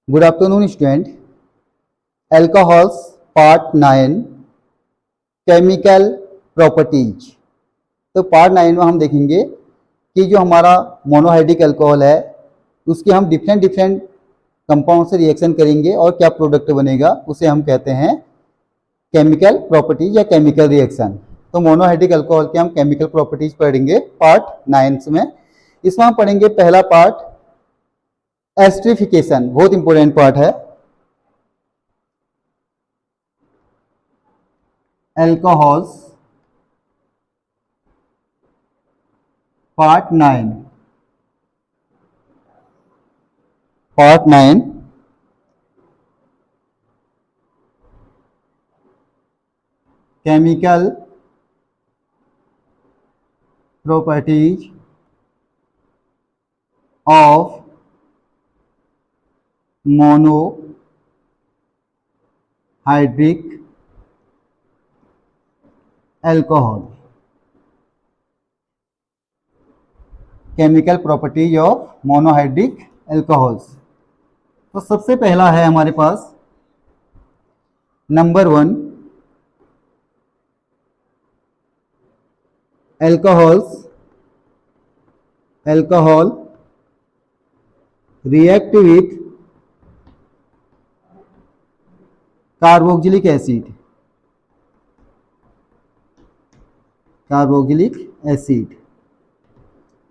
Good afternoon student. Alcohols part 9 chemical properties. तो part 9 में हम देखेंगे कि जो हमारा मोनोहाइड्रिक अल्कोहल है उसके हम डिफरेंट डिफरेंट कंपाउंड से रिएक्शन करेंगे और क्या प्रोडक्ट बनेगा उसे हम कहते हैं केमिकल प्रॉपर्टीज या केमिकल रिएक्शन। तो मोनोहाइड्रिक अल्कोहल के हम केमिकल प्रॉपर्टीज पढ़ेंगे पार्ट 9 में। इसमें हम पढ़ेंगे पहला पार्ट एस्टरिफिकेशन, बहुत इंपॉर्टेंट पार्ट है। Alcohols part 9 chemical properties of monohydric alcohol. Chemical properties of monohydric alcohols. तो सबसे पहला है हमारे पास number 1, alcohol react with carboxylic acid,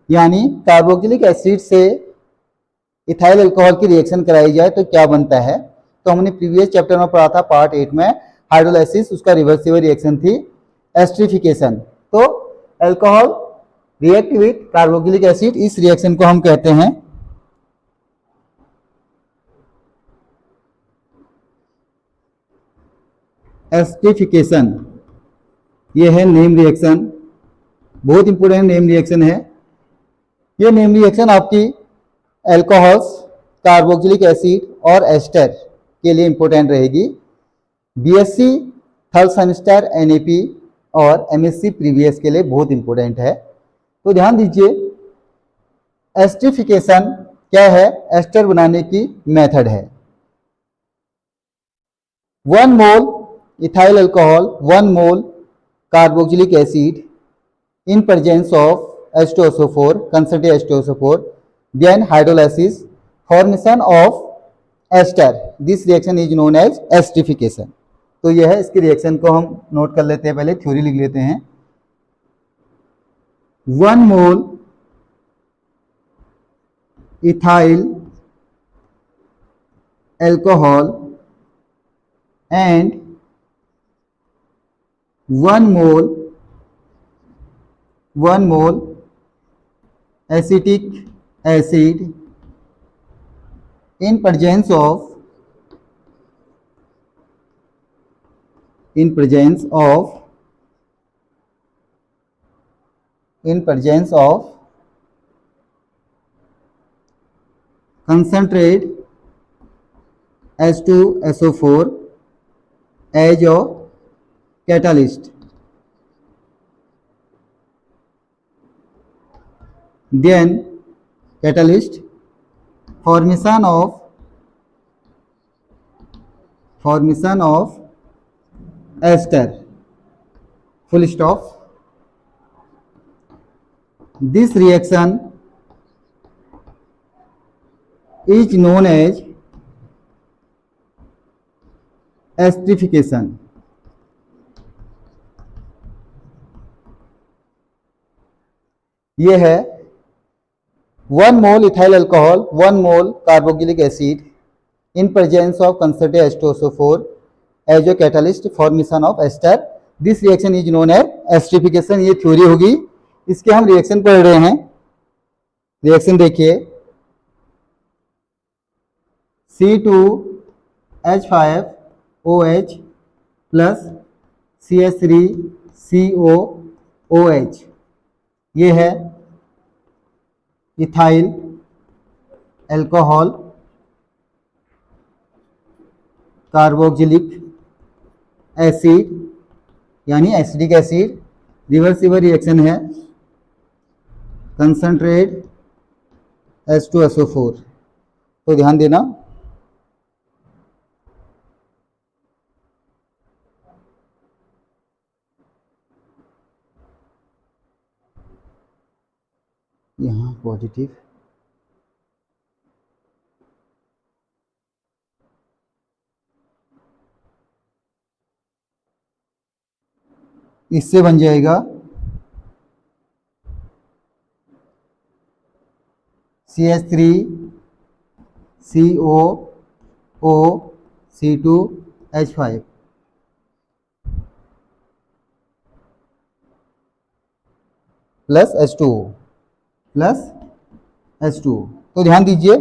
यानी कार्बोक्सिलिक एसिड से इथाइल अल्कोहल की रिएक्शन कराई जाए तो क्या बनता है। तो हमने प्रीवियस चैप्टर में पढ़ा था पार्ट 8 में हाइड्रोलाइसिस, उसका रिवर्सिबल रिएक्शन थी एस्टरिफिकेशन। तो alcohol react with carboxylic acid, इस रिएक्शन को हम कहते हैं एस्टरिफिकेशन। ये है नेम रिएक्शन, बहुत इंपोर्टेंट नेम रिएक्शन है। ये नेम रिएक्शन आपकी अल्कोहल्स, कार्बोक्सिलिक एसिड और एस्टर के लिए इंपॉर्टेंट रहेगी। बीएससी थर्ड सेमेस्टर एनएपी और एमएससी प्रीवियस के लिए बहुत इंपॉर्टेंट है। तो ध्यान दीजिए, एस्टरिफिकेशन क्या है, एस्टर बनाने की मेथड है। 1 mole ethyl alcohol 1 mole carboxylic acid in presence of H2SO4, concentrated H2SO4, then hydrolysis, formation of ester. This reaction is known as esterification. तो यह है, इसकी रिएक्शन को हम नोट कर लेते हैं, पहले थ्योरी लिख लेते हैं। 1 mole ethyl alcohol and 1 mole acetic acid in presence of concentrate H2SO4 as a catalyst, then catalyst formation of ester, full stop. This reaction is known as esterification. ये है 1 mole ethyl alcohol 1 mole carboxylic acid in presence of concentrated H2SO4 as a catalyst, formation of ester. This reaction is known as esterification. ये theory होगी, इसके हम reaction पढ़ रहे हैं। Reaction देखिए, C2H5OH प्लस CH3COOH, ये है इथाइल अल्कोहल कार्बोक्सिलिक एसिड यानी एसिडिक एसिड, रिवर्सिबल रिएक्शन है, कंसंट्रेट H2SO4। तो ध्यान देना, यहाँ पॉजिटिव, इससे बन जाएगा CH3 CO O C2H5 plus H2O plus H2O। तो ध्यान दीजिए,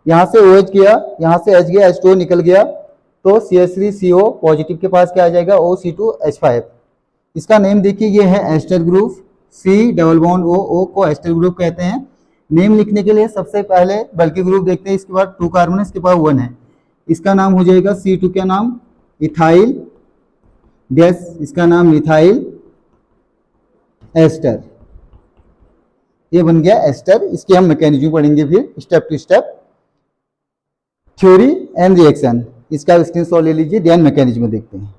यहाँ से OH गया, यहाँ से H गया, H2O निकल गया, तो CH3CO पॉजिटिव के पास क्या आ जाएगा, O C2H5। इसका नेम देखिए, ये है ester group, C double bond O को एस्टर ग्रुप कहते हैं। नेम लिखने के लिए सबसे पहले बल्कि ग्रुप देखते हैं, इसके बाद 2 कार्बन है, इसके बाद 1 है। इसका नाम हो जाएगा C2 का नाम इथाइल गैस, इसका नाम मिथाइल एस्टर। ये बन गया एस्टर। इसकी हम मैकेनिज्म पढ़ेंगे फिर step to step, theory and reaction. इसका स्क्रीनशॉट ले लीजिए, ध्यान मैकेनिज्म देखते हैं।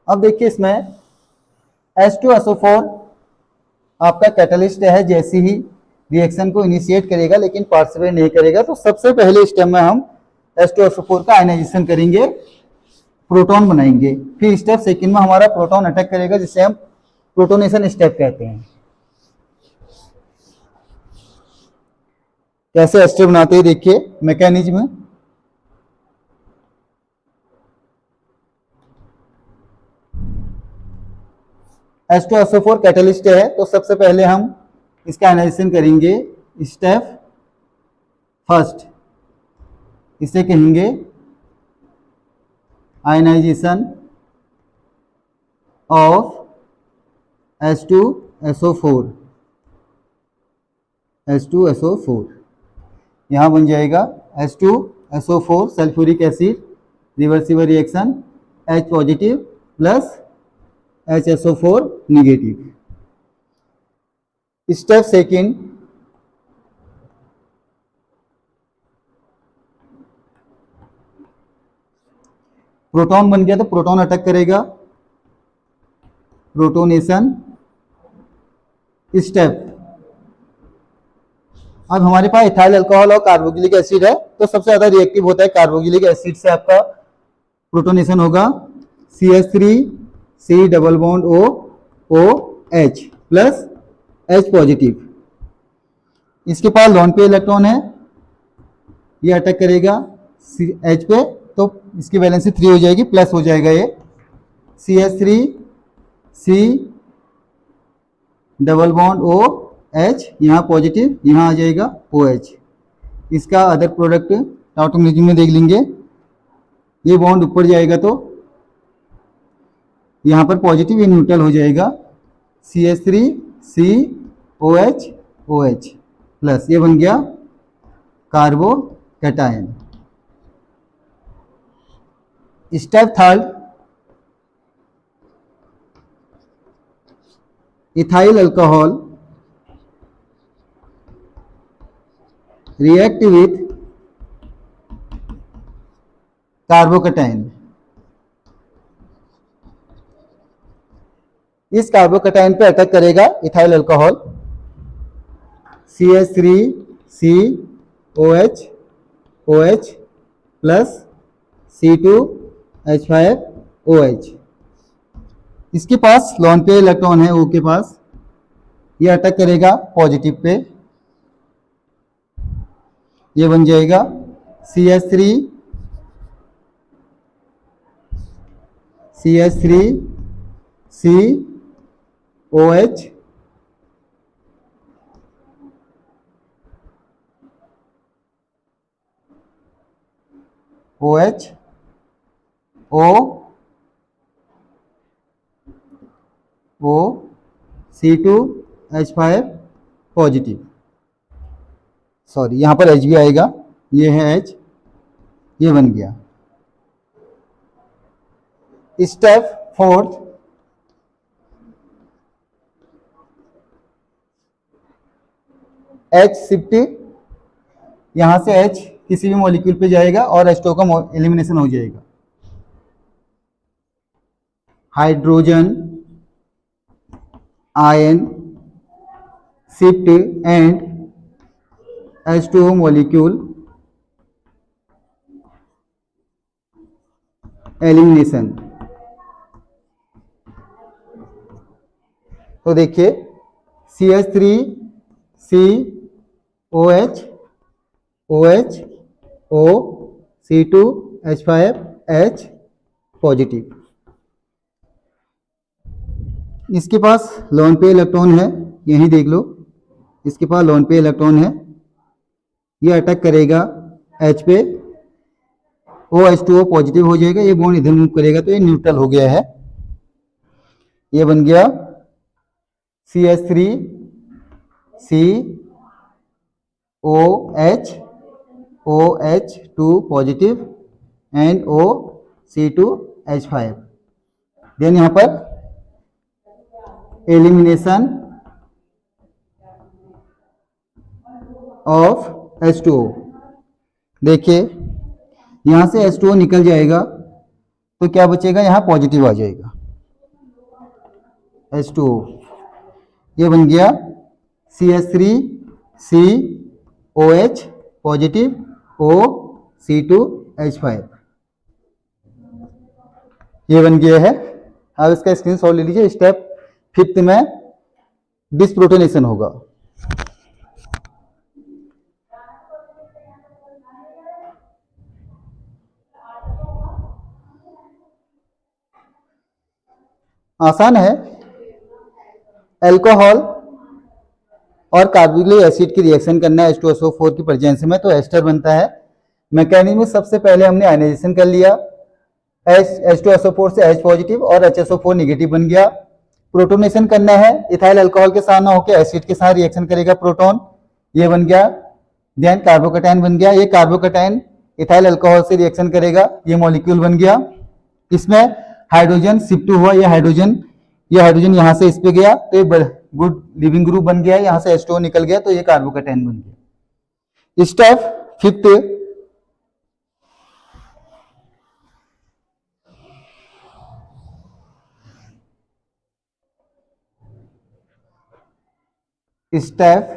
अब देखिए, इसमें H2SO4 आपका कैटलिस्ट है, जैसे ही रिएक्शन को इनिशिएट करेगा लेकिन पार्टिसिपेट नहीं करेगा, तो सबसे पहले स्टेप में हम H2SO4 का आयनाइजेशन करेंगे, प्रोटॉन बनाएंगे। फिर स्टेप सेकंड में हमारा प्रोटॉन अटैक करेगा, जिसे हम प्रोटोनेशन स्टेप कहते हैं। कैसे एस्टर बनाते हैं देखिए मैकेनिज्म। H2SO4 कैटलिस्ट है, तो सबसे पहले हम इसका आयनाइजेशन करेंगे। स्टेप फर्स्ट, इसे कहेंगे आयनाइजेशन ऑफ H2SO4। H2SO4 यहाँ बन जाएगा H2SO4 sulphuric acid, reversible reaction H positive plus HSO4 negative. Step second, proton बन गया तो प्रोटॉन अटैक करेगा, प्रोटोनेशन स्टेप। अब हमारे पास इथाइल अल्कोहल और कार्बोक्सिलिक एसिड है, तो सबसे ज्यादा रिएक्टिव होता है कार्बोक्सिलिक एसिड से आपका प्रोटोनेशन होगा। CH3 C double bond O OH plus H positive. इसके पास लॉन पे इलेक्ट्रॉन है, ये अटैक करेगा H पे, तो इसकी वैलेंसी 3 हो जाएगी, प्लस हो जाएगा ये CH3 C double bond OH, यहाँ पॉजिटिव, यहाँ आ जाएगा OH। इसका अदर प्रोडक्ट ऑटोमेटिक में देख लेंगे, ये बॉन्ड ऊपर जाएगा तो यहाँ पर पॉजिटिव ये न्यूट्रल हो जाएगा, CH3 C OH OH plus, ये बन गया carbocation. Step third, ethyl alcohol react with carbocation. इस कार्बोकैटायन पे अटैक करेगा ethyl alcohol, CH3 C OH OH plus C2H5 OH। इसके पास लॉन पे इलेक्ट्रॉन है O के पास, ये अटैक करेगा पॉजिटिव पे, ये बन जाएगा CH3 C OH OH O C2H5 positive. Sorry, यहाँ पर H भी आएगा, ये है H, ये बन गया। स्टेप फोर्थ, H शिफ्ट, यहाँ से H किसी भी मॉलिक्यूल पे जाएगा और H2O का एलिमिनेशन हो जाएगा। Hydrogen ion shift and H2O molecule elimination. तो देखिए CH3 COH OH O C2 H5 H positive. इसके पास लोन पे इलेक्ट्रॉन है, यही देख लो, इसके पास लोन पे इलेक्ट्रॉन है, ये अटैक करेगा H पे, OH2O पॉजिटिव हो जाएगा, ये बॉन्ड इधर मूव करेगा तो ये न्यूट्रल हो गया है। ये बन गया CH3 COH OH2 positive and O C2 H5। Then यहाँ पर एलिमिनेशन ऑफ H2O। देखिए यहाँ से H2O निकल जाएगा तो क्या बचेगा, यहाँ पॉजिटिव आ जाएगा H2O। ये बन गया CH3 COH positive O C2 H5। ये बन गया है। अब इसका स्क्रीनशॉट ले लीजिए। स्टेप 5 में डिसप्रोटोनेशन होगा। आसान है। अल्कोहल और कार्बोक्सिलिक एसिड की रिएक्शन करना है H2SO4 की प्रेजेंस में, तो एस्टर बनता है। मैकेनिज्म में सबसे पहले हमने आयनाइजेशन कर लिया, H2SO4 से H पॉजिटिव और HSO4 निगेटिव बन गया। प्रोटोनेशन करना है, इथाइल अल्कोहल के साथ ना होकर एसिड के साथ रिएक्शन करेगा प्रोटॉन, ये बन गया। देन कार्बोकैटायन बन गया, ये कार्बोकैटायन इथाइल अल्कोहल से रिएक्शन करेगा, ये मॉलिक्यूल बन गया। इसमें हाइड्रोजन शिफ्ट हुआ, ये हाइड्रोजन यहाँ से इस पे गया तो ये गुड लिविंग ग्रुप बन गया, यहाँ से H2O निकल गया तो ये कार्बोकैटायन बन गया। स्टेप 5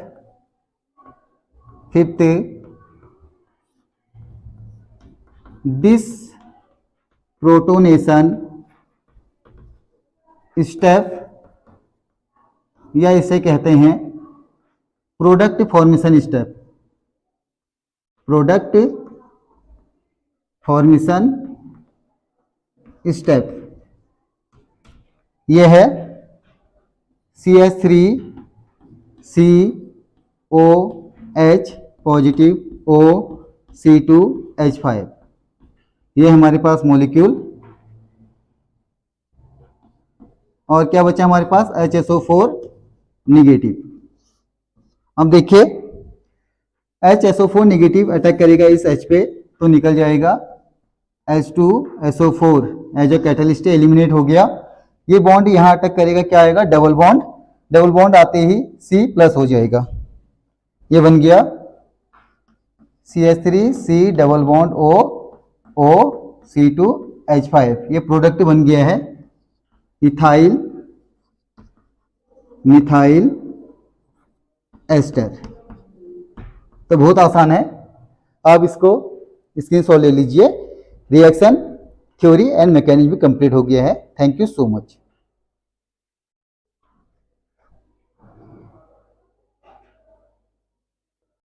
डिसप्रोटोनेशन स्टेप, या इसे कहते हैं product formation step. Product formation step यह है CH3 COH positive O C2 H5, ये हमारे पास मॉलिक्यूल। और क्या बचा हमारे पास, HSO4 निगेटिव। अब देखिए HSO4 निगेटिव अटैक करेगा इस H पे तो निकल जाएगा H2SO4 as a catalyst eliminate हो गया। ये बॉन्ड यहाँ अटैक करेगा, क्या आएगा, डबल बॉन्ड। डबल बॉन्ड आते ही C प्लस हो जाएगा, ये बन गया CH3 C double bond O C2 H5। ये प्रोडक्ट बन गया है इथाइल मिथाइल एस्टर। तो बहुत आसान है। अब इसको स्क्रीनशॉट ले लीजिए। Reaction theory and mechanism complete हो गया है। Thank you so much.